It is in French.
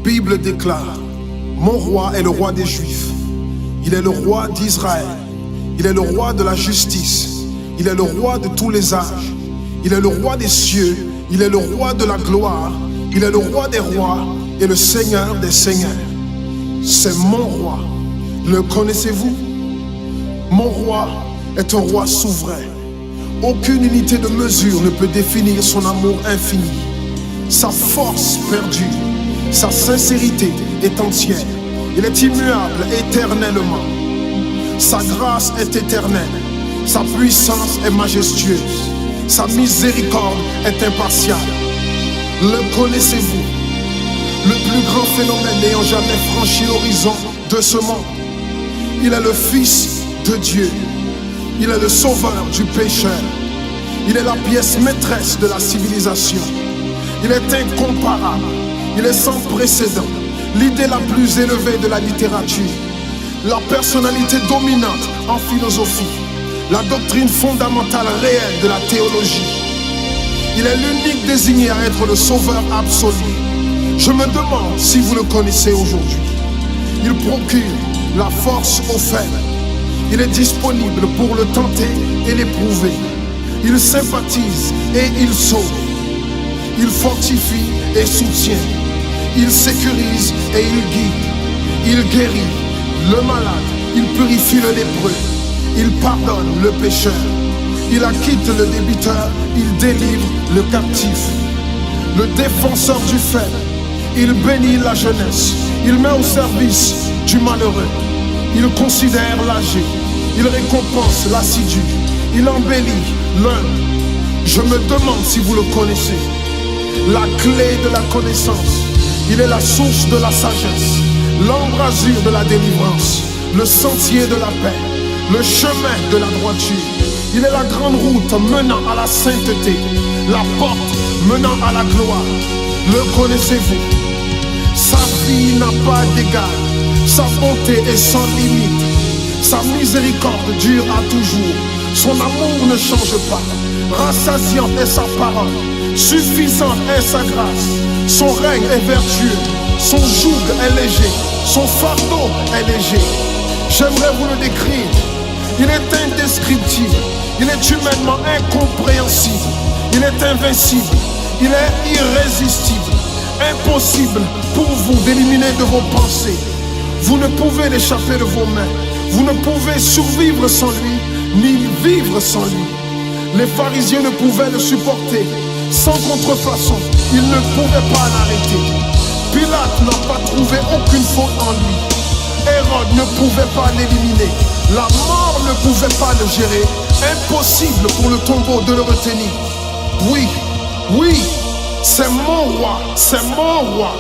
Bible déclare: mon roi est le roi des Juifs. Il est le roi d'Israël. Il est le roi de la justice. Il est le roi de tous les âges. Il est le roi des cieux. Il est le roi de la gloire. Il est le roi des rois et le Seigneur des seigneurs. C'est mon roi. Le connaissez-vous? Mon roi est un roi souverain. Aucune unité de mesure ne peut définir son amour infini. Sa force perdue, sa sincérité est entière. Il est immuable éternellement. Sa grâce est éternelle. Sa puissance est majestueuse. Sa miséricorde est impartiale. Le connaissez-vous? Le plus grand phénomène n'ayant jamais franchi l'horizon de ce monde. Il est le Fils de Dieu. Il est le sauveur du pécheur. Il est la pièce maîtresse de la civilisation. Il est incomparable. Il est sans précédent. L'idée la plus élevée de la littérature. La personnalité dominante en philosophie. La doctrine fondamentale réelle de la théologie. Il est l'unique désigné à être le sauveur absolu. Je me demande si vous le connaissez aujourd'hui. Il procure la force aux faibles. Il est disponible pour le tenter et l'éprouver. Il sympathise et il sauve. Il fortifie et soutient. Il sécurise et il guide. Il guérit le malade. Il purifie le lépreux. Il pardonne le pécheur. Il acquitte le débiteur. Il délivre le captif. Le défenseur du faible. Il bénit la jeunesse. Il met au service du malheureux. Il considère l'âgé. Il récompense l'assidu. Il embellit l'humble. Je me demande si vous le connaissez. La clé de la connaissance. Il est la source de la sagesse. L'embrasure de la délivrance. Le sentier de la paix. Le chemin de la droiture. Il est la grande route menant à la sainteté. La porte menant à la gloire. Le connaissez-vous? Sa vie n'a pas d'égal. Sa bonté est sans limite. Sa miséricorde dure à toujours. Son amour ne change pas. Rassasiante est sa parole. Suffisante est sa grâce. Son règne est vertueux. Son joug est léger. Son fardeau est léger. J'aimerais vous le décrire. Il est indescriptible. Il est humainement incompréhensible. Il est invincible. Il est irrésistible. Impossible pour vous d'éliminer de vos pensées. Vous ne pouvez l'échapper de vos mains. Vous ne pouvez survivre sans lui, ni vivre sans lui. Les pharisiens ne pouvaient le supporter. Sans contrefaçon, ils ne pouvaient pas l'arrêter. Pilate n'a pas trouvé aucune faute en lui. Hérode ne pouvait pas l'éliminer. La mort ne pouvait pas le gérer. Impossible pour le tombeau de le retenir. Oui, oui, c'est mon roi, c'est mon roi.